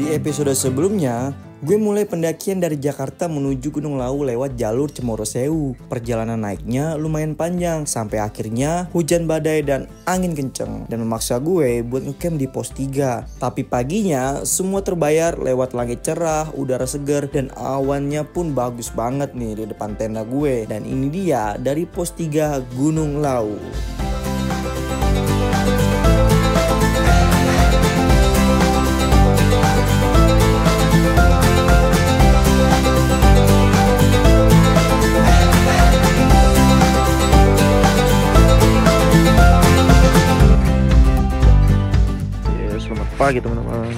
Di episode sebelumnya, gue mulai pendakian dari Jakarta menuju Gunung Lawu lewat jalur Cemoro Sewu. Perjalanan naiknya lumayan panjang, sampai akhirnya hujan badai dan angin kenceng dan memaksa gue buat ngecamp di pos 3. Tapi paginya semua terbayar lewat langit cerah, udara segar, dan awannya pun bagus banget nih di depan tenda gue. Dan ini dia dari pos 3 Gunung Lawu. Pagi teman-teman.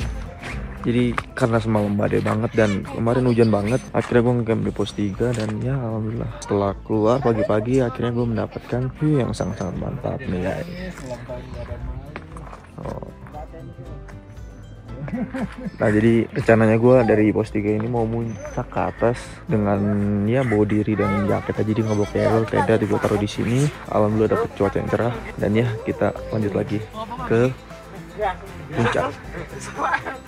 Jadi karena semalam badai banget dan kemarin hujan banget, akhirnya gue ngecamp di pos 3 dan ya alhamdulillah setelah keluar pagi-pagi akhirnya gue mendapatkan view yang sangat-sangat mantap nih guys. Nah jadi rencananya gue dari pos 3 ini mau muncak ke atas dengan ya bawa diri dan jaket aja, jadi nggak bawa carrier, tenda juga taruh di sini. Alhamdulillah dapet cuaca yang cerah dan ya kita lanjut lagi ke puncak.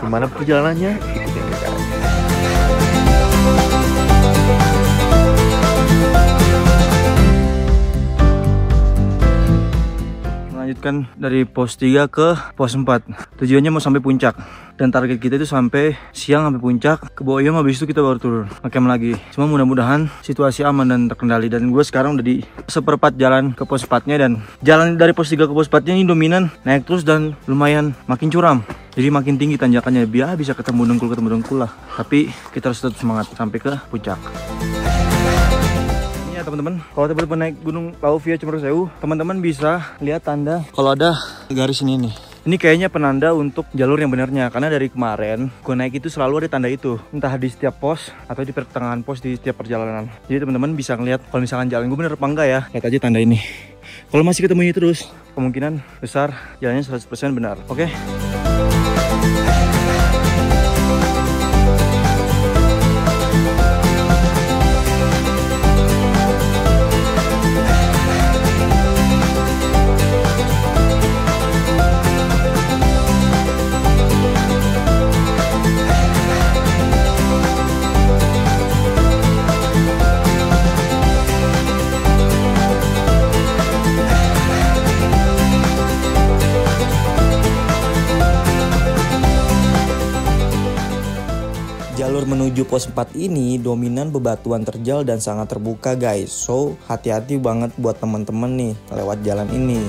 Gimana perjalanannya? Ikutin kita. Melanjutkan dari pos 3 ke pos 4. Tujuannya mau sampai puncak. Dan target kita itu sampai siang sampai puncak. Ke Boyong, habis itu kita baru turun ngecamp lagi. Cuma mudah-mudahan situasi aman dan terkendali. Dan gue sekarang udah di seperempat jalan ke pos 4-nya. Dan jalan dari pos 3 ke pos 4-nya ini dominan naik terus dan lumayan makin curam. Jadi makin tinggi tanjakannya, biar bisa ketemu dengkul lah. Tapi kita harus tetap semangat sampai ke puncak. Ini ya teman-teman, kalau teman-teman naik Gunung Lawu via Cemoro Sewu, teman-teman bisa lihat tanda kalau ada garis ini nih. Ini kayaknya penanda untuk jalur yang benarnya, karena dari kemarin gue naik itu selalu ada tanda itu, entah di setiap pos atau di pertengahan pos di setiap perjalanan. Jadi teman-teman bisa ngeliat kalau misalkan jalan gue bener apa enggak ya. Lihat aja tanda ini. Kalau masih ketemu ini terus, kemungkinan besar jalannya 100% benar. Oke? Jalur menuju pos 4 ini dominan bebatuan terjal dan sangat terbuka guys. So hati-hati banget buat temen-temen nih lewat jalan ini.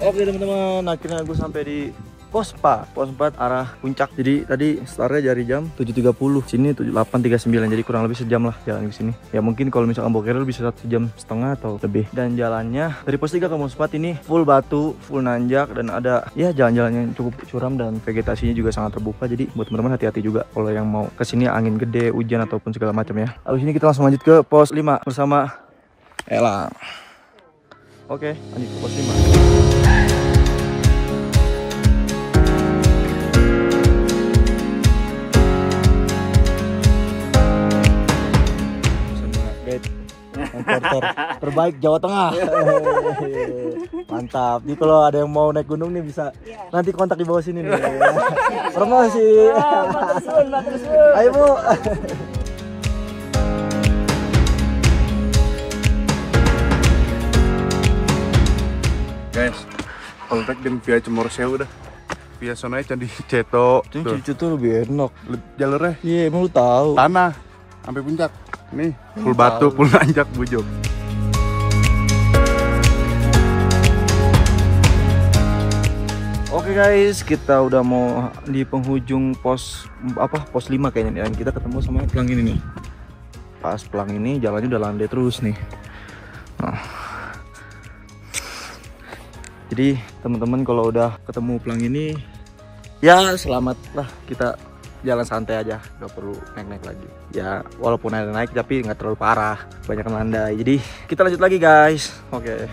Oke teman-teman, akhirnya gue sampai di pos 4 arah puncak. Jadi tadi startnya dari jam 7.30, sini 8.39, jadi kurang lebih sejam lah jalan ke sini. Ya mungkin kalau misalkan bawa carrier bisa 1,5 jam atau lebih. Dan jalannya dari pos 3 ke pos 4 ini full batu, full nanjak, dan ada ya jalan-jalan yang cukup curam dan vegetasinya juga sangat terbuka. Jadi buat teman-teman hati-hati juga kalau yang mau kesini angin gede, hujan ataupun segala macam ya. Habis ini kita langsung lanjut ke pos 5 bersama Elang. Oke, lanjut ke pos 5. Porter terbaik Jawa Tengah. Mantap. Nih kalau ada yang mau naik gunung nih bisa nanti kontak di bawah sini nih. Promosi. Ayo Bu. Guys, kalau naik dan via Cemoro Sewu dah. Via sonanya Candi Ceto. Candi Ceto lebih enak. Jalurnya Iya, emang lu tahu. tanah sampai puncak. Nih, full batu, full nanjak, bujur. Oke guys, kita udah mau di penghujung pos 5 kayaknya nih. Dan kita ketemu sama pelang ini nih. Pas pelang ini jalannya udah landai terus nih. Nah. Jadi teman-teman kalau udah ketemu pelang ini, ya selamat lah, kita jalan santai aja, nggak perlu naik-naik lagi. Ya walaupun ada naik tapi nggak terlalu parah, banyak landai. Jadi kita lanjut lagi guys. Oke.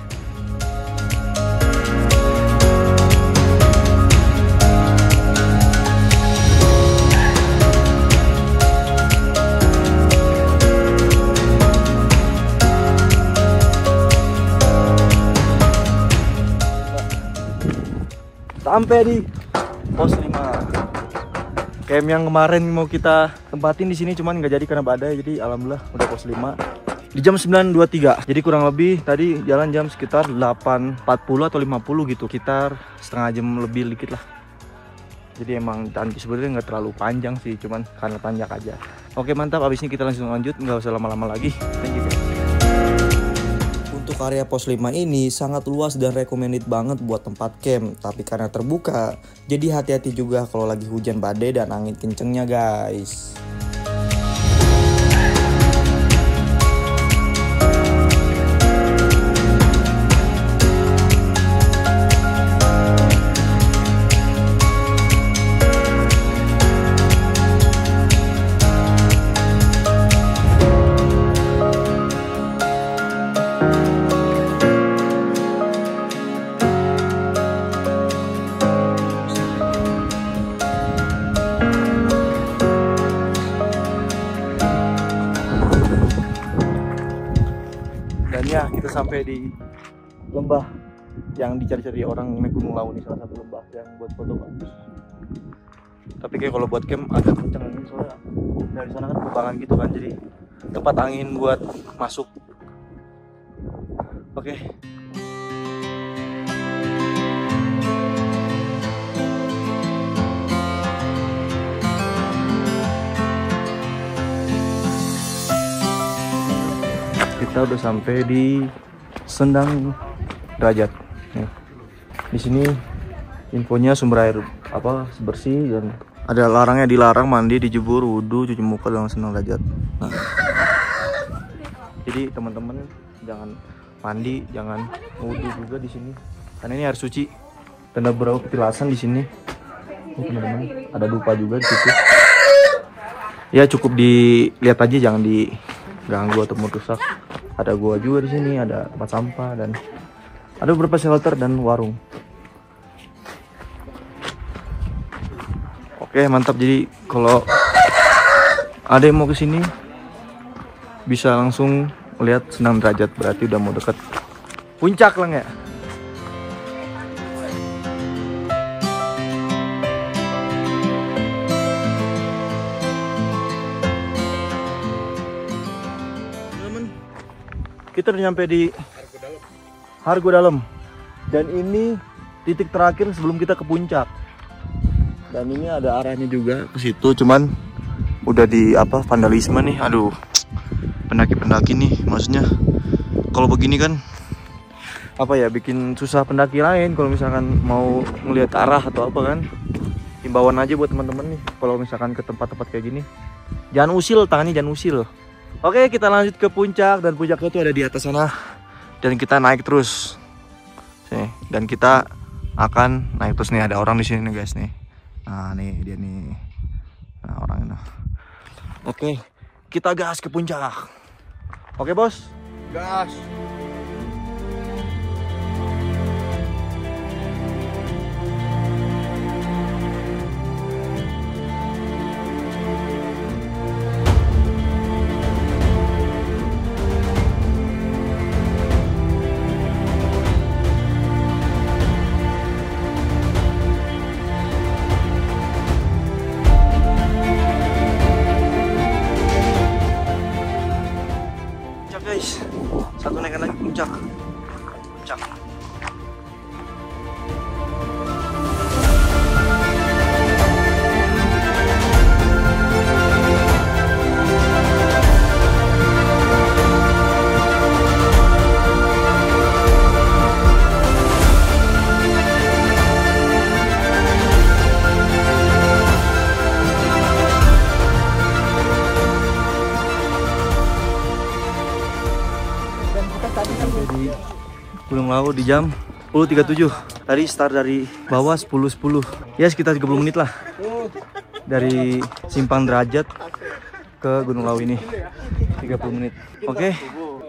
Sampai di pos 5. Camp yang kemarin mau kita tempatin di sini cuman nggak jadi karena badai. Jadi alhamdulillah udah pos 5. Di jam 9.23. Jadi kurang lebih tadi jalan jam sekitar 8.40 atau 50 gitu. Sekitar setengah jam lebih dikit lah. Jadi emang sebenarnya nggak terlalu panjang sih, cuman karena tanjak aja. Oke mantap, abis ini kita langsung lanjut, nggak usah lama-lama lagi. Thank you guys. Untuk area pos 5 ini sangat luas dan recommended banget buat tempat camp. Tapi karena terbuka, jadi hati-hati juga kalau lagi hujan badai dan angin kencengnya guys. Dan ya kita sampai di lembah yang dicari-cari orang naik Gunung Lawu, nih salah satu lembah yang buat foto bagus. Tapi kayak kalau buat camp agak kenceng angin soalnya dari sana kan kebangan gitu kan, jadi tempat angin buat masuk. Oke. Kita udah sampai di Sendang Derajat. Nih. Di sini infonya sumber air bersih dan ada larangnya, dilarang mandi, dijebur, wudhu, cuci muka dalam Sendang Derajat. Nah. Jadi teman-teman jangan mandi, jangan wudhu juga di sini. Karena ini air suci. Dan ada beberapa petilasan di sini. Ini teman-teman, ada dupa juga di situ. Ya cukup dilihat aja, jangan diganggu atau merusak. Ada gua juga di sini, ada tempat sampah dan ada beberapa shelter dan warung. Oke mantap. Jadi kalau ada yang mau ke sini bisa langsung lihat Sendang Derajat, berarti udah mau deket puncak lang ya. Kita udah nyampe di Hargo Dalam. Dan ini titik terakhir sebelum kita ke puncak. Dan ini ada arahnya juga ke situ, cuman udah di vandalisme nih. Aduh. Pendaki-pendaki nih, maksudnya kalau begini kan bikin susah pendaki lain kalau misalkan mau ngelihat arah atau apa kan. Himbauan aja buat teman-teman nih kalau misalkan ke tempat-tempat kayak gini. Jangan usil, tangannya jangan usil. Oke, kita lanjut ke puncak, dan puncaknya itu ada di atas sana. Dan kita naik terus. Sini. Dan kita akan naik terus nih, ada orang di sini nih guys nih. Nah, nih dia nih. Nah, orangnya. Oke, kita gas ke puncak. Oke, Bos. Gas. Guys, satu naikan lagi puncak. Di Gunung Lawu di jam 10.37. Tadi start dari bawah 10.10. Ya sekitar 30 menit lah. dari Simpang Derajat ke Gunung Lawu ini 30 menit. Oke.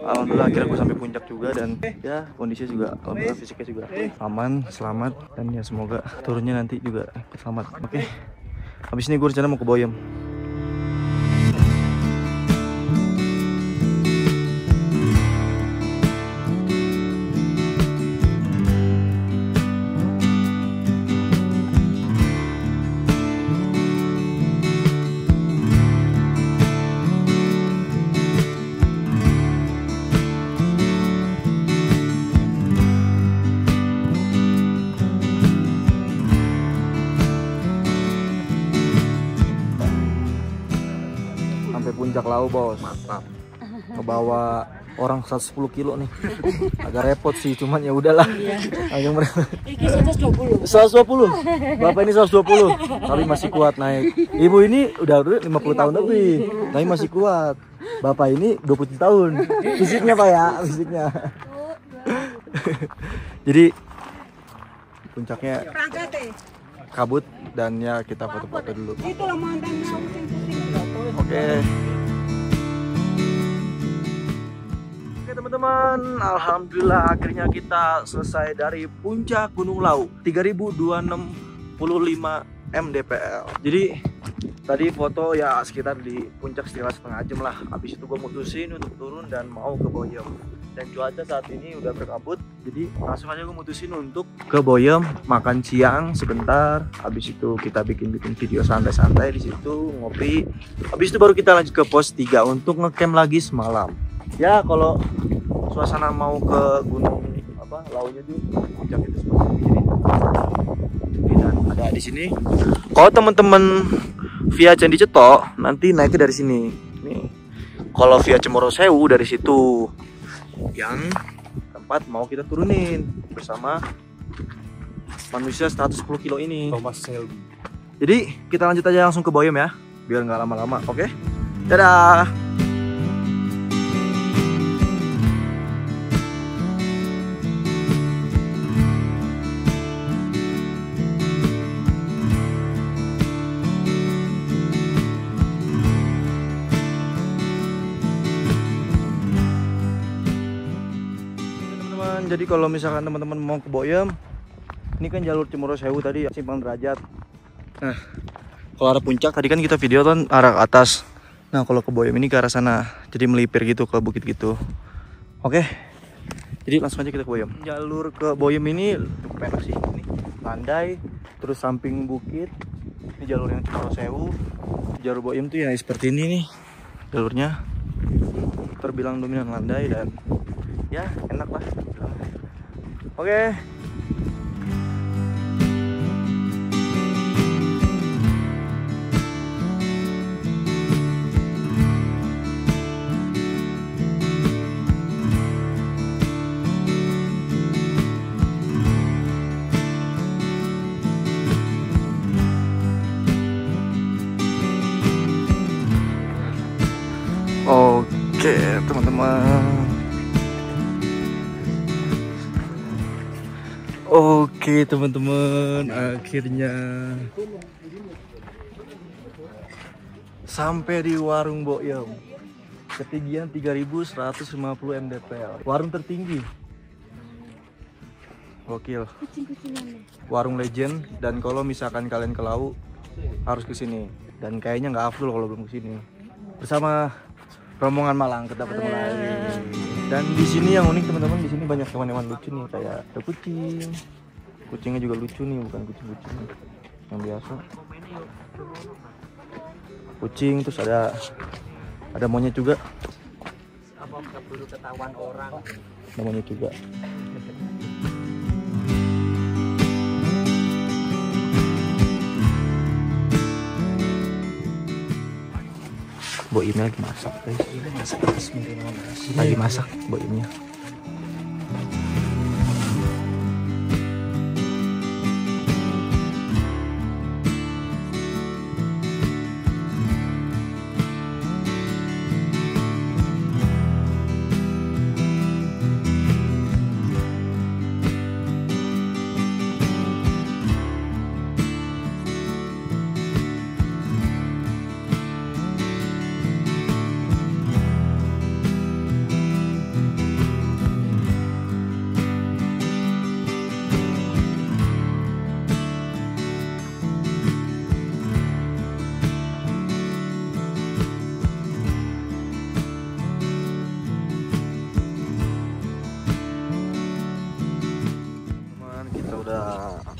Alhamdulillah akhirnya gue sampai puncak juga, dan ya kondisinya juga alhamdulillah fisiknya juga aman, selamat, dan ya semoga turunnya nanti juga selamat. Oke. Habis ini gue rencana mau ke Boyem. Puncak Lawu, bos. Mantap. Ngebawa orang 110 kilo nih. Agak repot sih, cuman ya udahlah. Agak merepot. 120. Bapak ini 120, tapi masih kuat naik. Ibu ini udah 50 tahun lebih, tapi masih kuat. Bapak ini 27 tahun. Fisiknya Pak ya, fisiknya. Jadi puncaknya kabut, dan ya kita foto-foto dulu. Oke. Oke teman-teman, alhamdulillah akhirnya kita selesai dari puncak Gunung Lawu 3265 mdpl. Jadi tadi foto ya sekitar di puncak sekitar setengah jam lah. Habis itu gue mutusin untuk turun dan mau ke Boyem. Dan cuaca saat ini udah berkabut, jadi langsung aja gue mutusin untuk ke Boyem, makan siang sebentar. Habis itu kita bikin video santai-santai di situ, ngopi. Habis itu baru kita lanjut ke pos 3 untuk ngecamp lagi semalam. Ya kalau suasana mau ke gunung Launya tuh puncak itu seperti ini. Dan ada di sini. Kalau teman-teman via Candi Cetok nanti naiknya dari sini. Nih. Kalau via Cemoro Sewu dari situ. Yang tempat mau kita turunin bersama manusia 110 kilo ini, Thomas Shelby. Jadi kita lanjut aja langsung ke Boyem ya, biar nggak lama-lama. Oke, dadah. Jadi kalau misalkan teman-teman mau ke Boyem, ini kan jalur Cemoro Sewu tadi, Simpang Derajat. Nah, kalau arah puncak tadi kan kita video kan arah ke atas. Nah, kalau ke Boyem ini ke arah sana, jadi melipir gitu ke bukit gitu. Oke, jadi langsung aja kita ke Boyem. Jalur ke Boyem ini cukup enak sih. Ini landai, terus samping bukit. Ini jalur yang Cemoro Sewu. Jalur Boyem tuh ya seperti ini nih jalurnya. Terbilang dominan landai dan ya enak lah. Oke. Oke, teman-teman. Oke teman-teman, akhirnya sampai di warung Boyem. Ketinggian 3150 mdpl. Warung tertinggi. Gokil. Warung legend, dan kalau misalkan kalian ke Lawu harus ke sini. Dan kayaknya nggak afdol kalau belum ke sini. Bersama rombongan Malang kita bertemu lagi. Dan di sini yang unik teman-teman, di sini banyak hewan-hewan lucu nih, kayak ada kucing. Kucingnya juga lucu nih, bukan kucing-kucing yang biasa. Kucing, terus ada monyet juga. Apa perlu ketahuan orang? Ada monyet juga. Boyemnya lagi masak, guys. Lagi masak Boyemnya.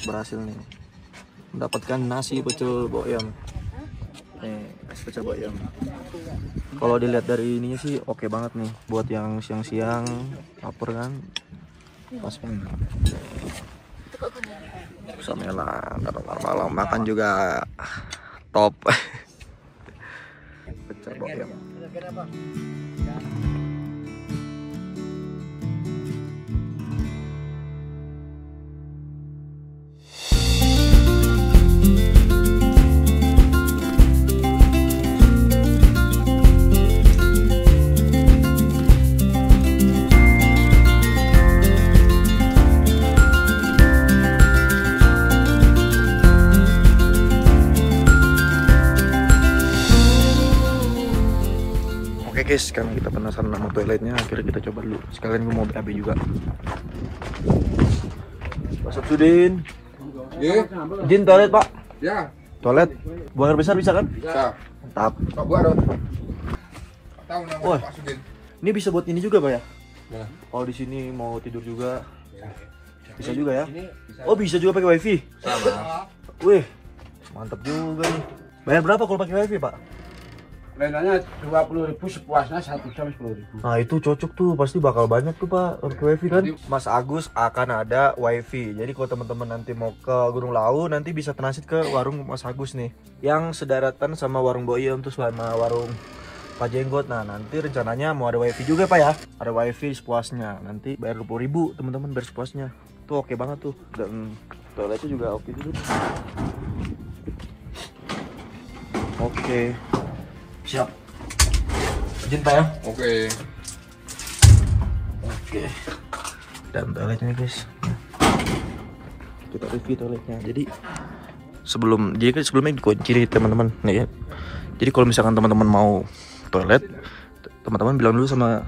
berhasil nih mendapatkan nasi pecel boyam. Nih, nasi pecel boyam. Kalau dilihat dari ininya sih oke banget nih buat yang siang-siang lapar kan. Pas banget. Samelan, malam makan juga top. Pecel boyam. Oke guys, karena kita penasaran sama toiletnya, akhirnya kita coba dulu. Sekalian gue mau BAB juga. Pak Samsudin. Izin toilet Pak. Ya. Toilet. Buang air besar bisa kan? Bisa. Mantap. Pak buat dong. Tahu nama Wah. Pak Sudin. Ini bisa buat ini juga Pak ya? Ya. Kalau di sini mau tidur juga. Bisa juga ya? Oh bisa juga pakai wifi? Sama. Wih, mantap juga nih. Bayar berapa kalau pakai wifi Pak? Renanya 20.000 sepuasnya 1 jam 10.000. Nah itu cocok tuh, pasti bakal banyak tuh Pak pakai wifi kan. Mas Agus akan ada wifi. Jadi kalau teman-teman nanti mau ke Gunung Lawu, nanti bisa transit ke warung Mas Agus nih, yang sedaratan sama warung Boyem terus sama warung Pak Jenggot. Nah nanti rencananya mau ada wifi juga Pak ya. Ada wifi sepuasnya. Nanti bayar 20.000 teman-teman, bayar sepuasnya. Tuh oke banget tuh. Dan toiletnya juga oke juga. Oke. Siap. Izin Pak ya. Oke. Oke. Dan toiletnya guys. Kita review toiletnya. Jadi sebelumnya dikunci nih teman-teman nih ya. Jadi kalau misalkan teman-teman mau toilet, teman-teman bilang dulu sama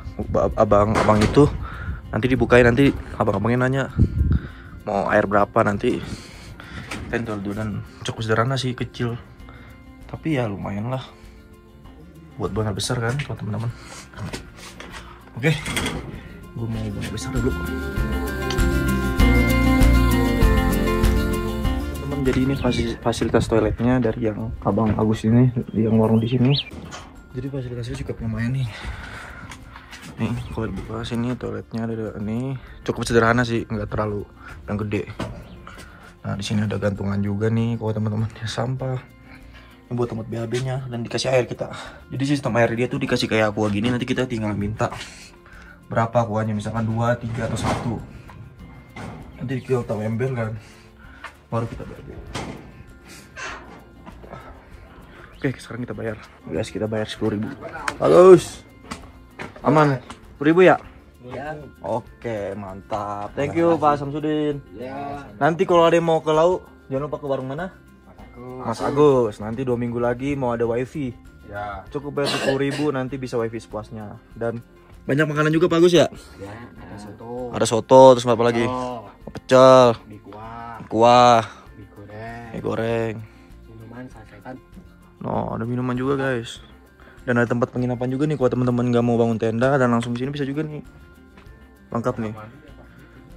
abang itu, nanti dibukain, nanti abang-abangnya nanya mau air berapa, nanti tentu dulu. Dan cukup sederhana sih, kecil. Tapi ya lumayan lah buat buang air besar kan buat teman-teman. Oke, gue mau buang air besar dulu. Teman-teman, jadi ini fasilitas toiletnya dari yang Abang Agus ini, yang warung di sini. Jadi fasilitasnya cukup lumayan nih. Nih kalau dibuka sini toiletnya ada ini, cukup sederhana sih, nggak terlalu yang gede. Nah di sini ada gantungan juga nih kalau teman-teman ya sampah. Ini buat tempat BAB-nya dan dikasih air kita. Jadi sistem air dia tuh dikasih kayak aqua gini, nanti kita tinggal minta berapa aquanya, misalkan 2, 3 atau 1. Nanti kita ember kan, baru kita BAB. Oke, sekarang kita bayar. Guys, kita bayar 10.000. Bagus. Aman. 10.000 ya? Iya. Oke, mantap. Thank you Pak Samsudin. Ya. Nanti kalau ada yang mau ke laut, jangan lupa ke warung mana? Mas Agus. Nanti 2 minggu lagi mau ada wifi. Ya. Cukup bayar 10.000, nanti bisa wifi sepuasnya. Dan banyak makanan juga Pak Agus ya? Ya, ada soto. Ada soto, terus apa lagi? Oh, Pecel, mie kuah, kuah, mie goreng, mie goreng. minuman sasetan. No, ada minuman juga guys. Dan ada tempat penginapan juga nih kalau teman-teman nggak mau bangun tenda dan langsung di sini bisa juga nih. Lengkap nih.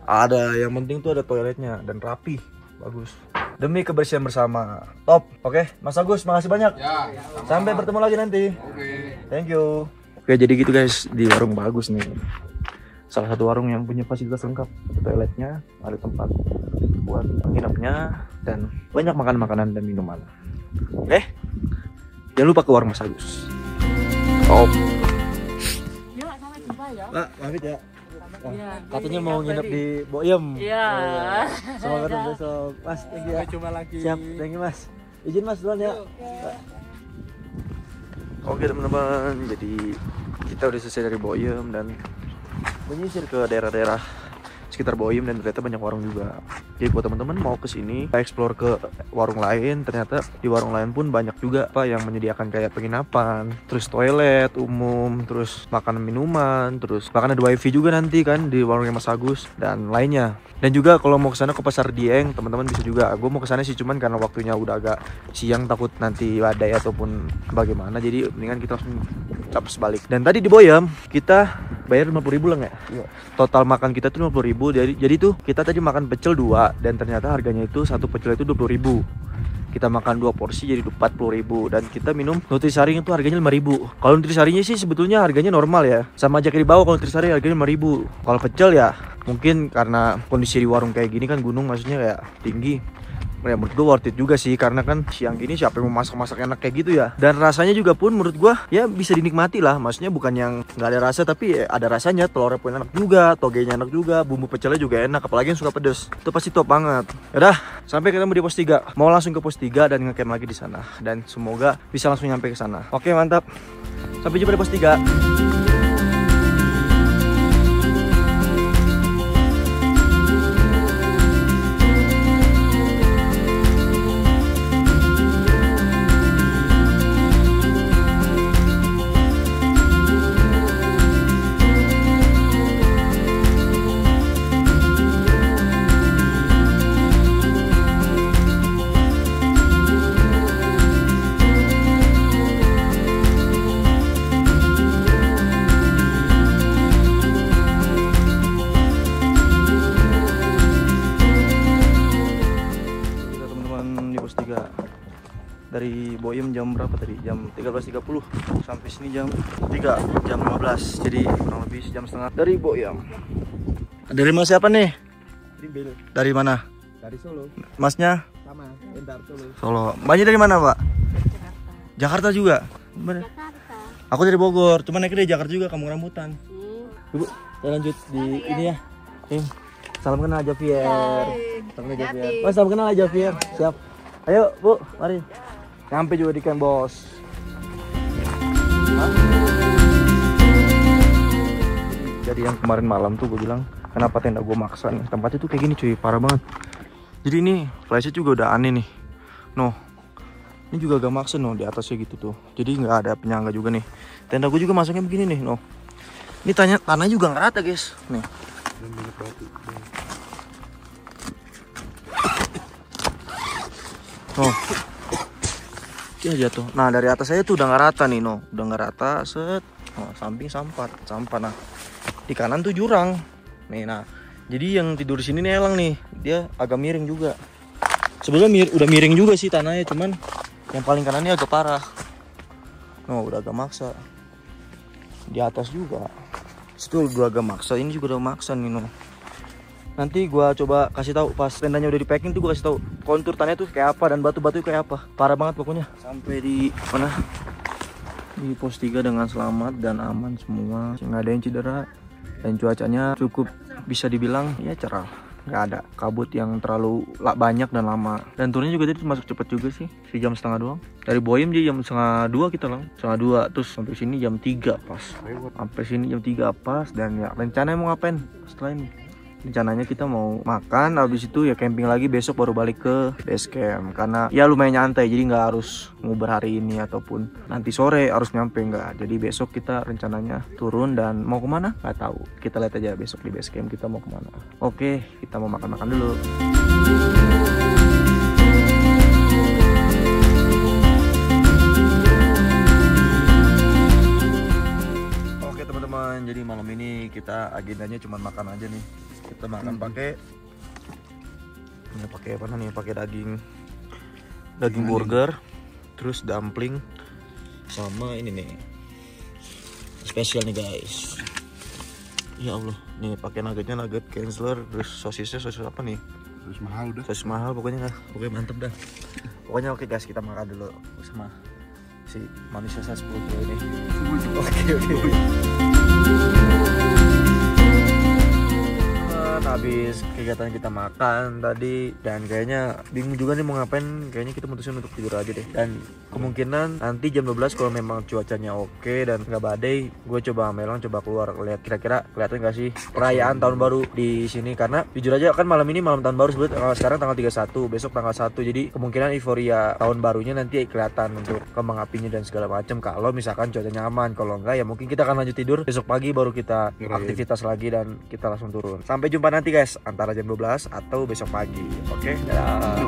Ada, yang penting tuh ada toiletnya dan rapi. Bagus. Demi kebersihan bersama. Top. Oke, Mas Agus, makasih banyak. Ya. Sampai bertemu lagi nanti. Oke. Thank you. Oke, jadi gitu guys, di warung Bagus nih. Salah satu warung yang punya fasilitas lengkap. Ada toiletnya, ada tempat buat menginapnya, dan banyak makanan dan minuman. Oke. Jangan lupa ke warung Mas Agus. Top. Pak, maafin ya. Katanya mau nginep di Boyem. Iya. Semoga besok. Mas, thank you ya. Cuma lagi. Siap, thank you Mas. Izin Mas duluan ya. Oke teman-teman, jadi kita udah selesai dari Boyem dan menyisir ke daerah-daerah sekitar Boyem, dan ternyata banyak warung juga. Jadi buat teman-teman mau ke sini, explore ke warung lain, ternyata di warung lain pun banyak juga Pak yang menyediakan kayak penginapan, terus toilet umum, terus makanan minuman, terus bahkan ada wifi juga nanti kan di warungnya Mas Agus dan lainnya. Dan juga kalau mau ke sana ke Pasar Dieng, teman-teman bisa juga. Gue mau ke sana sih cuman karena waktunya udah agak siang, takut nanti badai ataupun bagaimana. Jadi mendingan kita langsung capes balik. Dan tadi di Boyem kita bayar 50.000 lah nggak? Iya. Total makan kita tuh 50.000. Jadi tuh kita tadi makan pecel 2 dan ternyata harganya itu satu pecel itu 20.000. Kita makan 2 porsi jadi 40.000 dan kita minum Nutrisari itu harganya 5.000. Kalau Nutrisarinya sih sebetulnya harganya normal ya, sama aja kayak di bawah. Kalau Nutrisari harganya 5.000. Kalau pecel ya mungkin karena kondisi di warung kayak gini kan, gunung maksudnya kayak tinggi. Ya menurut gue worth it juga sih, karena kan siang gini siapa yang mau masak-masak enak kayak gitu ya. Dan rasanya juga pun menurut gue ya bisa dinikmati lah. Maksudnya bukan yang nggak ada rasa, tapi ya ada rasanya. Telurnya pun enak juga, togenya enak juga, bumbu pecelnya juga enak. Apalagi yang suka pedes, itu pasti top banget. Yaudah, sampai ketemu di pos 3. Mau langsung ke pos 3 dan ngecamp lagi di sana. Dan semoga bisa langsung nyampe ke sana. Oke, mantap. Sampai jumpa di pos 3. Dari Boyem jam berapa tadi? Jam 13.30 sampai sini jam 3, jam 15. Jadi kurang lebih jam setengah dari Boyem. Dari mas siapa nih? Dari mana? Dari Solo. Masnya? Sama, Entar Solo. Solo. Mbaknya dari mana, Pak? Jakarta juga. Mana? Jakarta. Aku dari Bogor. Cuma naik dari Jakarta juga, Kampung Rambutan. Ibu, kita lanjut di ini ya. Salam kenal Javier. Salam kenal Javier. Mas, salam kenal Javier. Siap. Ayo, Bu, mari. Sampai juga di camp, bos. Jadi yang kemarin malam tuh gue bilang, kenapa tenda gue maksa nih. Tempatnya tuh kayak gini cuy, parah banget. Jadi ini flashnya juga udah aneh nih. Noh, ini juga agak maksa noh, di atasnya gitu tuh. Jadi nggak ada penyangga juga nih. Tenda gue juga masaknya begini nih, noh. Ini tanah juga nggak rata guys, nih. Oh, ya jatuh. Nah dari atas saya tuh udah nggak rata nih, no, udah nggak rata, set. Oh, samping sampah. Nah di kanan tuh jurang, nih. Nah jadi yang tidur di sini nih elang nih, dia agak miring juga. Sebenarnya udah miring juga sih tanahnya, cuman yang paling kanannya agak parah. No, udah agak maksa. Di atas juga, itu udah agak maksa. Ini juga udah maksa nih, no. Nanti gua coba kasih tahu pas tendanya udah di packing tuh, gua kasih tahu kontur tanahnya tuh kayak apa dan batu-batu kayak apa. Parah banget pokoknya. Sampai di mana? Di pos 3 dengan selamat dan aman semua. Nggak ada yang cedera dan cuacanya cukup bisa dibilang ya cerah. Nggak ada kabut yang terlalu banyak dan lama. Dan turunnya juga tadi masuk cepet juga sih. Jam setengah doang. Dari Boyem jadi jam setengah 2 kita lang. Setengah 2 terus sampai sini jam 3 pas. Sampai sini jam 3 pas dan ya rencananya mau ngapain setelah ini? Rencananya kita mau makan, habis itu ya camping lagi, besok baru balik ke base camp. Karena ya lumayan nyantai, jadi nggak harus nguber hari ini ataupun nanti sore harus nyampe, nggak. Jadi besok kita rencananya turun dan mau kemana? Nggak tahu. Kita lihat aja besok di base camp kita mau kemana. Oke, kita mau makan-makan dulu. Oke teman-teman, jadi malam ini kita agendanya cuma makan aja nih. Kita makan pakai apa nih? Pakai daging burger, terus dumpling, sama ini nih spesial nih guys. Ya Allah, nih pakai nuggetnya nugget Kensler, terus sosisnya sosis apa nih? Sosis mahal udah. Sosis mahal pokoknya lah. Pokoknya mantep dah. Pokoknya oke guys, kita makan dulu sama si manusia 10 kilo ini. Oke. Habis kegiatan kita makan tadi dan kayaknya bingung juga nih mau ngapain, kayaknya kita mutusin untuk tidur aja deh. Dan kemungkinan nanti jam 12 kalau memang cuacanya oke dan nggak badai, gue coba Melang coba keluar lihat kira-kira kelihatan nggak sih perayaan tahun baru di sini. Karena jujur aja kan malam ini malam tahun baru, sebetulnya sekarang tanggal 31, besok tanggal 1, jadi kemungkinan euforia tahun barunya nanti kelihatan untuk kembang apinya dan segala macam kalau misalkan cuacanya aman. Kalau enggak ya mungkin kita akan lanjut tidur, besok pagi baru kita aktivitas lagi dan kita langsung turun. Sampai jumpa nanti guys, antara jam 12 atau besok pagi. Oke, dadah.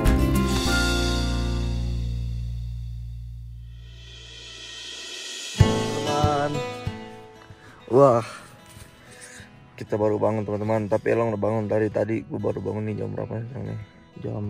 Teman. Wah, kita baru bangun teman-teman. Tapi Elong udah bangun tadi. Gue baru bangun nih jam berapa sekarang nih? Jam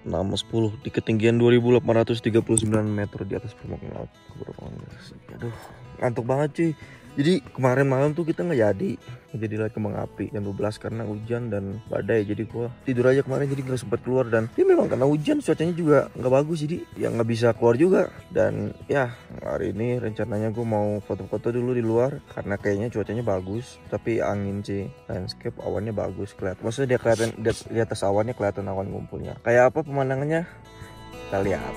6.10 di ketinggian 2839 meter di atas permukaan laut. Gue baru bangun guys. Aduh, ngantuk banget cuy. Jadi kemarin malam tuh kita nggak jadi lihat kembang api jam 12 karena hujan dan badai. Jadi gua tidur aja kemarin, jadi nggak sempat keluar. Dan ya memang karena hujan cuacanya juga nggak bagus, jadi ya nggak bisa keluar juga. Dan ya hari ini rencananya gua mau foto-foto dulu di luar karena kayaknya cuacanya bagus. Tapi angin sih, landscape awannya bagus kelihatan. Maksudnya dia kelihatan di atas awannya kelihatan awan ngumpulnya. Kayak apa pemandangannya? Kita lihat.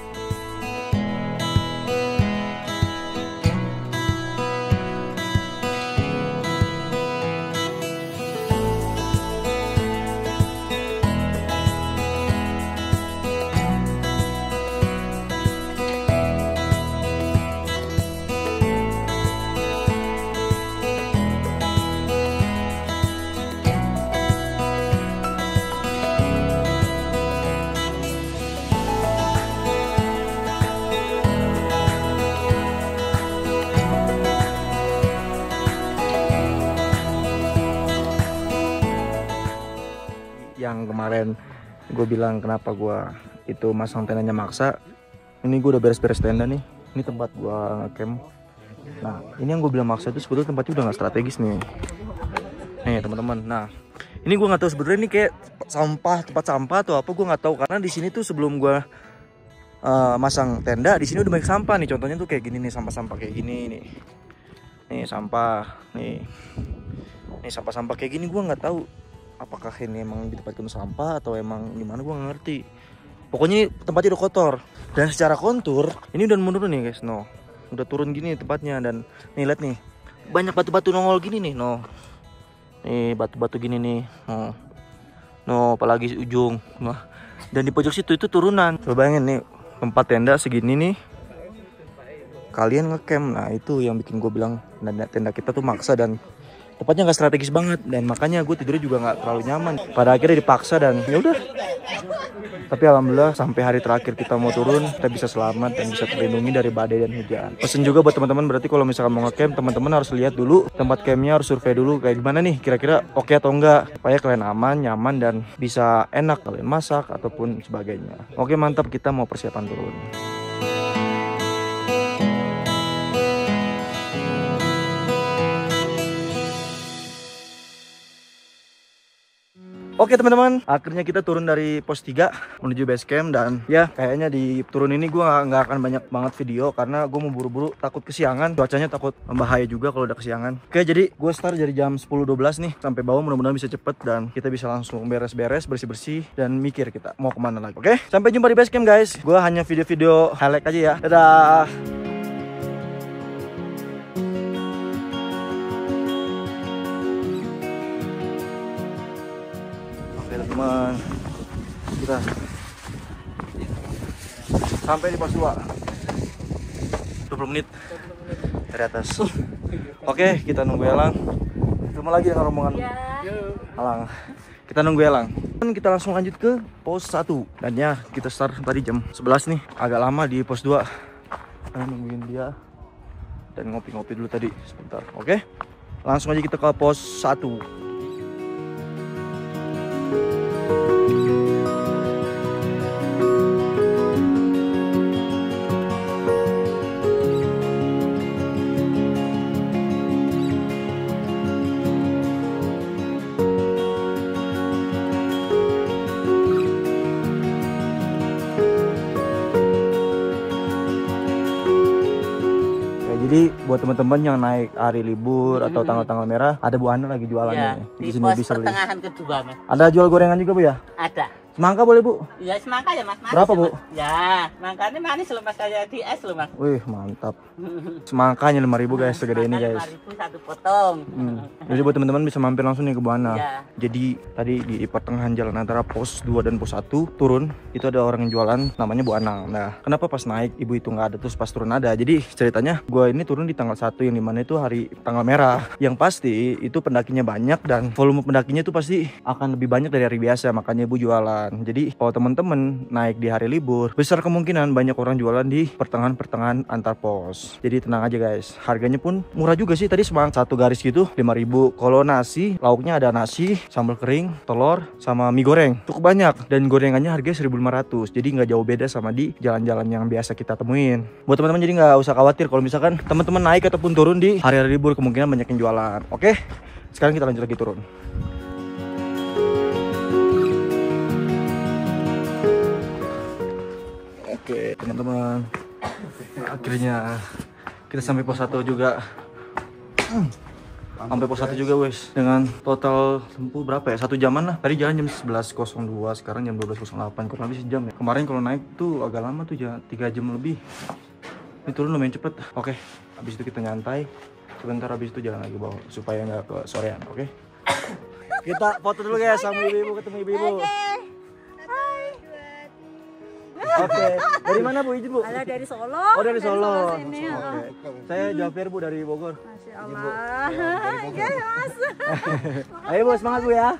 Yang kemarin gue bilang kenapa gue itu masang tendanya maksa. Ini gue udah beres-beres tenda nih. Ini tempat gue ngecamp. Nah ini yang gue bilang maksa itu sebetulnya tempatnya udah gak strategis nih. Nih teman-teman. Nah ini gue nggak tahu sebetulnya ini kayak tempat sampah atau apa, gue nggak tahu. Karena di sini tuh sebelum gue masang tenda di sini udah banyak sampah nih. Contohnya tuh kayak gini nih, sampah-sampah kayak gini nih. Nih sampah nih. Nih sampah-sampah kayak gini gue nggak tahu apakah ini emang ditempatkan sampah atau emang gimana, gue nggak ngerti. Pokoknya tempatnya udah kotor. Dan secara kontur ini udah menurun nih guys. No, udah turun gini tempatnya. Dan nih lihat nih, banyak batu-batu nongol gini nih. No, nih batu-batu gini nih. No, apalagi ujung. Nah, dan di pojok situ itu turunan. Coba bayangin nih, tempat tenda segini nih kalian ngecamp. Nah itu yang bikin gue bilang tenda kita tuh maksa dan tempatnya nggak strategis banget. Dan makanya gue tidurnya juga nggak terlalu nyaman. Pada akhirnya dipaksa dan ya udah. Tapi alhamdulillah sampai hari terakhir kita mau turun kita bisa selamat dan bisa terlindungi dari badai dan hujan. Pesen juga buat teman-teman, berarti kalau misalkan mau ngecamp teman-teman harus lihat dulu tempat campnya, harus survei dulu kayak gimana nih kira-kira oke atau enggak, supaya kalian aman, nyaman dan bisa enak kalian masak ataupun sebagainya. Oke mantap, kita mau persiapan turun. Oke teman-teman, akhirnya kita turun dari pos 3 menuju base camp. Dan ya kayaknya di turun ini gue nggak akan banyak banget video karena gue mau buru-buru, takut kesiangan. Cuacanya takut bahaya juga kalau udah kesiangan. Oke, jadi gue start dari jam 10.12 nih sampai bawah, mudah-mudahan bisa cepet dan kita bisa langsung beres-beres, bersih-bersih dan mikir kita mau kemana lagi. Oke, sampai jumpa di base camp guys. Gue hanya video-video highlight aja ya. Dadah. Teman, kita sampai di pos 2 20 menit dari atas. Oke, kita nunggu Elang. Ketemu lagi dengan rombongan Elang. Kita nunggu Elang. Dan kita langsung lanjut ke pos 1. Dan ya, kita start tadi jam 11 nih. Agak lama di pos 2. Kita nungguin dia dan ngopi-ngopi dulu tadi sebentar. Oke, langsung aja kita ke pos 1. Jadi buat teman-teman yang naik hari libur atau tanggal-tanggal merah, ada Bu Ana lagi jualan ya, nih. Di sini bisa pertengahan kedua Mas. Ada jual gorengan juga Bu ya? Ada. Semangka boleh Bu? Ya semangka ya Mas. Manis berapa ya, Bu? Mas. Ya, semangkanya manis loh Mas, kayak di es loh Mas. Wih mantap. Semangkanya 5.000 guys, segede ini guys. 5.000 satu potong. Jadi buat teman-teman bisa mampir langsung nih ke Bu Ana. Ya. Jadi tadi di pertengahan jalan antara pos 2 dan pos 1 turun, itu ada orang yang jualan namanya Bu Ana. Nah kenapa pas naik ibu itu nggak ada, terus pas turun ada? Jadi ceritanya gue ini turun di tanggal 1 yang dimana itu hari tanggal merah. Yang pasti itu pendakinya banyak dan volume pendakinya itu pasti akan lebih banyak dari hari biasa. Makanya ibu jualan jualan. Jadi kalau teman-teman naik di hari libur, besar kemungkinan banyak orang jualan di pertengahan antar pos. Jadi tenang aja guys, harganya pun murah juga sih. Tadi semang satu garis gitu 5.000. Kalau nasi, lauknya ada nasi, sambal kering, telur, sama mie goreng. Cukup banyak dan gorengannya harganya 1.500. Jadi nggak jauh beda sama di jalan-jalan yang biasa kita temuin. Buat teman-teman jadi nggak usah khawatir kalau misalkan teman-teman naik ataupun turun di hari-hari libur, kemungkinan banyak yang jualan. Oke, sekarang kita lanjut lagi turun. Oke teman-teman, akhirnya kita sampai pos 1 juga. Sampai pos 1 juga wes, dengan total tempuh berapa ya, 1 jaman lah. Tadi jalan jam 11.02, sekarang jam 12.08, kurang lebih sejam ya. Kemarin kalau naik tuh agak lama tuh, 3 jam lebih. Ini turun lumayan cepet. Oke, habis itu kita nyantai sebentar, habis itu jalan lagi bawah supaya nggak ke sorean. Oke, kita foto dulu guys sama ibu-ibu, ketemu ibu-ibu. Oke, dari mana Bu, izin Bu? Ada dari Solo. Oh dari Solo. Sini, Oke. Saya Jafir Bu dari Bogor. Masya Allah. Ya Mas. Ayo Bu, semangat Bu ya.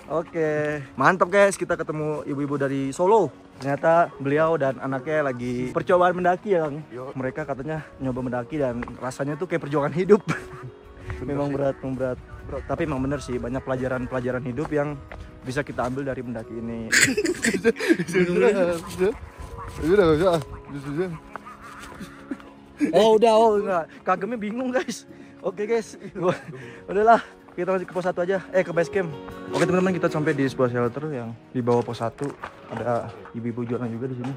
Oke, mantap guys, kita ketemu ibu-ibu dari Solo. Ternyata beliau dan anaknya lagi percobaan mendaki ya Kang. Mereka katanya nyoba mendaki dan rasanya tuh kayak perjuangan hidup. Memang berat. Tapi emang bener sih, banyak pelajaran hidup yang bisa kita ambil dari mendaki ini. Oh enggak, kagemnya bingung guys. Oke guys, udahlah, kita lanjut ke pos 1 aja, ke base camp. Oke teman-teman, kita sampai di sebuah shelter yang di bawah pos 1. Ada ibu-ibu jualan juga di sini.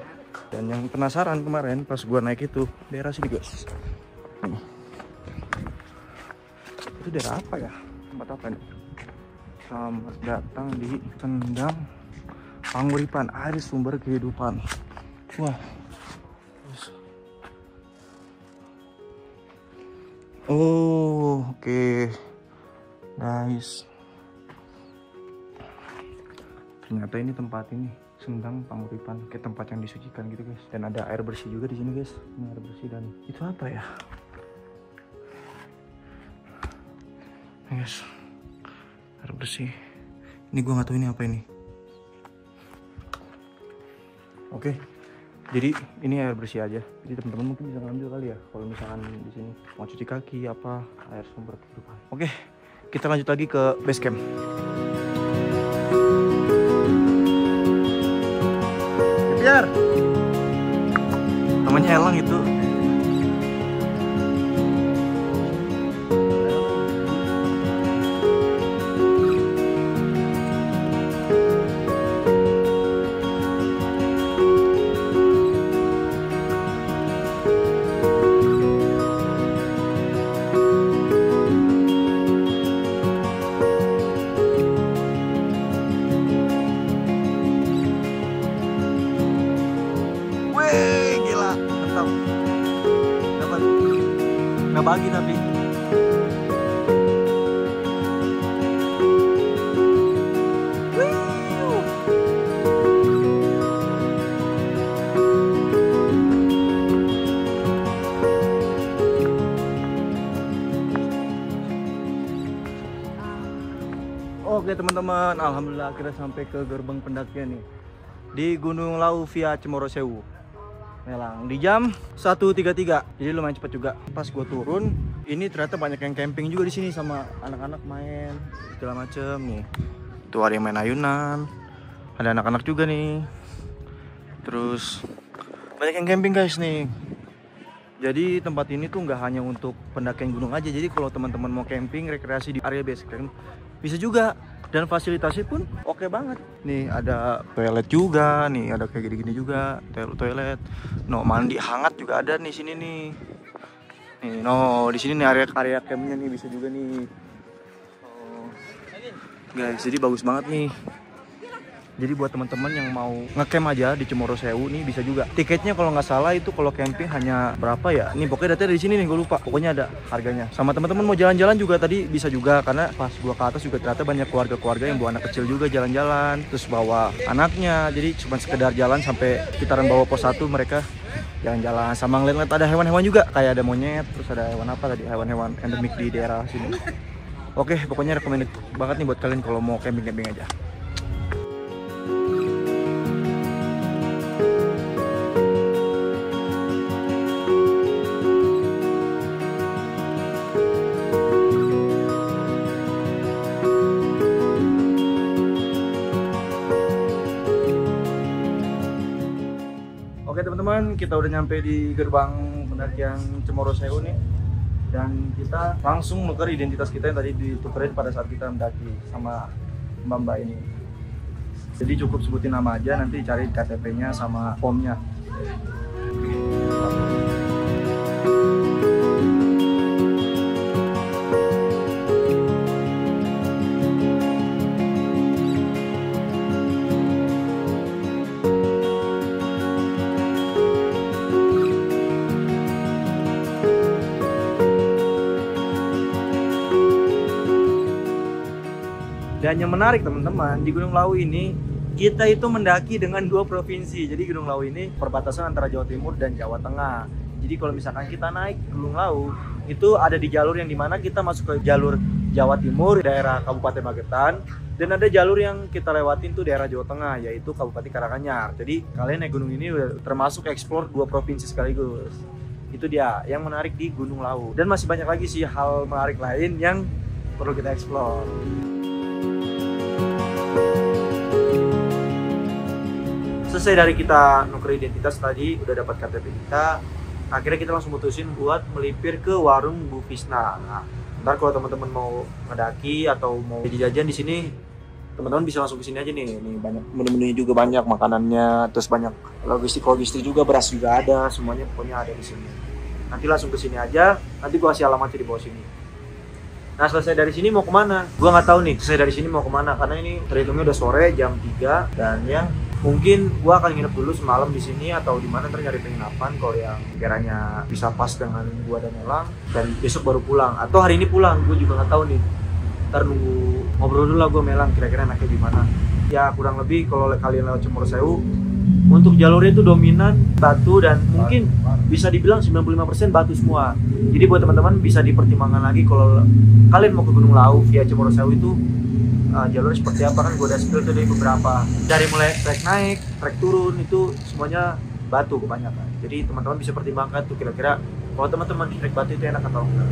Dan yang penasaran kemarin pas gua naik itu daerah sini guys. Itu daerah apa ya? Tempat apa nih? Selamat datang di Sendang Panguripan, air sumber kehidupan. Wah. Oh, oke. Guys. Ternyata ini tempat ini, Sendang Panguripan, kayak tempat yang disucikan gitu, guys. Dan ada air bersih juga di sini, guys. Ini air bersih dan itu apa ya? Guys. Air bersih. Ini gua nggak tahu ini apa ini. Oke. Jadi ini air bersih aja. Jadi teman-teman mungkin bisa ngambil kali ya kalau misalkan di sini mau cuci kaki apa, air sumber kehidupan. Oke, kita lanjut lagi ke base camp. Biar namanya Elang itu. Bagi tapi oke teman-teman, alhamdulillah kita sampai ke gerbang pendakian nih di Gunung Lawu via Cemoro Sewu Melang di jam 1.33, jadi lumayan cepat juga. Pas gue turun, ini ternyata banyak yang camping juga di sini sama anak-anak main segala macem nih. Tuh ada yang main ayunan, ada anak-anak juga nih. Terus banyak yang camping guys nih. Jadi tempat ini tuh nggak hanya untuk pendakian gunung aja. Jadi kalau teman-teman mau camping, rekreasi di area base camp bisa juga. Dan fasilitasnya pun oke banget. Nih ada toilet juga, nih ada kayak gini-gini juga, toilet. No, mandi hangat juga ada nih sini nih. Nih, no, di sini nih area campnya nih bisa juga nih. Oh. Guys, jadi bagus banget nih. Jadi buat teman-teman yang mau ngecamp aja di Cemoro Sewu nih bisa juga. Tiketnya kalau nggak salah itu kalau camping hanya berapa ya? Nih pokoknya datanya di sini nih, gue lupa. Pokoknya ada harganya. Sama teman-teman mau jalan-jalan juga tadi bisa juga, karena pas gua ke atas juga ternyata banyak keluarga-keluarga yang bawa anak kecil juga jalan-jalan, terus bawa anaknya. Jadi cuma sekedar jalan sampai sekitaran bawah pos 1 mereka jalan-jalan sama ngeliat ada hewan-hewan juga, kayak ada monyet, terus ada hewan apa tadi, hewan-hewan endemik di daerah sini. Oke, pokoknya recommended banget nih buat kalian kalau mau camping-camping aja. teman-teman, kita udah nyampe di gerbang pendakian Cemoro Sewu nih. Dan kita langsung nuker identitas kita yang tadi ditukerin pada saat kita mendaki sama mbak-mbak ini. Jadi cukup sebutin nama aja, nanti cari KTP-nya sama formnya. Dan yang menarik teman-teman, di Gunung Lawu ini kita itu mendaki dengan 2 provinsi. Jadi Gunung Lawu ini perbatasan antara Jawa Timur dan Jawa Tengah. Jadi kalau misalkan kita naik Gunung Lawu, itu ada di jalur yang dimana kita masuk ke jalur Jawa Timur, daerah Kabupaten Magetan. Dan ada jalur yang kita lewatin tuh daerah Jawa Tengah, yaitu Kabupaten Karanganyar. Jadi kalian naik gunung ini udah termasuk explore 2 provinsi sekaligus. Itu dia yang menarik di Gunung Lawu. Dan masih banyak lagi sih hal menarik lain yang perlu kita explore. Selesai dari kita nuker identitas tadi, udah dapat KTP kita, akhirnya kita langsung mutusin buat melipir ke warung Bu Fisna. Nah, ntar kalau teman-teman mau ngedaki atau mau jajan di sini, teman-teman bisa langsung ke sini aja nih. Nih banyak menu-menunya juga, banyak makanannya, terus banyak logistik juga, beras juga ada, semuanya pokoknya ada di sini. Nanti langsung ke sini aja, nanti gua kasih alamatnya di bawah sini. Nah selesai dari sini mau kemana? Gua nggak tahu nih selesai dari sini mau kemana, karena ini terhitungnya udah sore jam 3 dan ya mungkin gua akan nginep dulu semalam di sini atau di mana, ntar nyari penginapan kalau yang kiranya bisa pas dengan gua dan Elang, dan besok baru pulang atau hari ini pulang, gua juga nggak tahu nih. Ntar nunggu ngobrol dulu lah gua sama Elang kira-kira enaknya di mana. Ya kurang lebih kalau kalian lewat Cemoro Sewu, untuk jalurnya itu dominan batu dan mungkin bisa dibilang 95% batu semua. Jadi buat teman-teman bisa dipertimbangkan lagi kalau kalian mau ke Gunung Lawu via Cemoro Sewu itu jalurnya seperti apa, kan gue udah spill tuh dari beberapa, dari mulai trek naik, trek turun itu semuanya batu kebanyakan. Jadi teman-teman bisa pertimbangkan tuh kira-kira kalau teman-teman di trek batu itu enak atau enggak.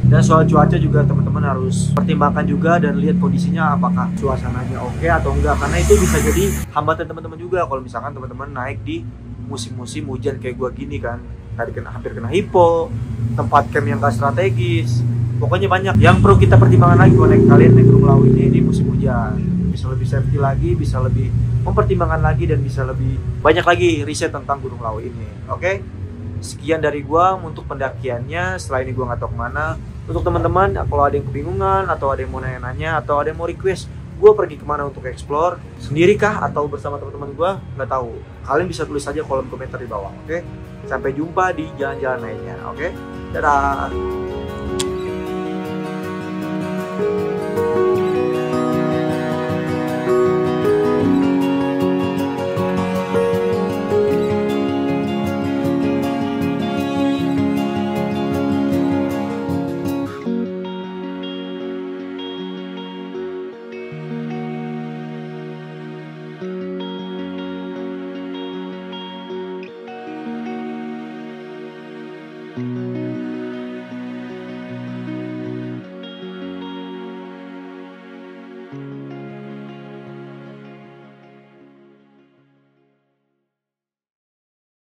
Dan soal cuaca juga teman-teman harus pertimbangkan juga dan lihat kondisinya apakah suasananya oke atau enggak, karena itu bisa jadi hambatan teman-teman juga kalau misalkan teman-teman naik di musim-musim hujan kayak gua gini kan, tadi hampir kena hipo, tempat camp yang gak strategis, pokoknya banyak yang perlu kita pertimbangkan lagi kalau kalian naik Gunung Lawu ini di musim hujan. Bisa lebih safety lagi, bisa lebih mempertimbangkan lagi, dan bisa lebih banyak lagi riset tentang Gunung Lawu ini. Oke? Sekian dari gua untuk pendakiannya. Setelah ini gua nggak tahu kemana. Untuk teman-teman, kalau ada yang kebingungan atau ada yang mau nanya-nanya atau ada yang mau request gue pergi kemana untuk explore sendiri kah atau bersama teman-teman gue, nggak tahu, kalian bisa tulis aja kolom komentar di bawah. Oke? Sampai jumpa di jalan-jalan lainnya. Oke? Dadah.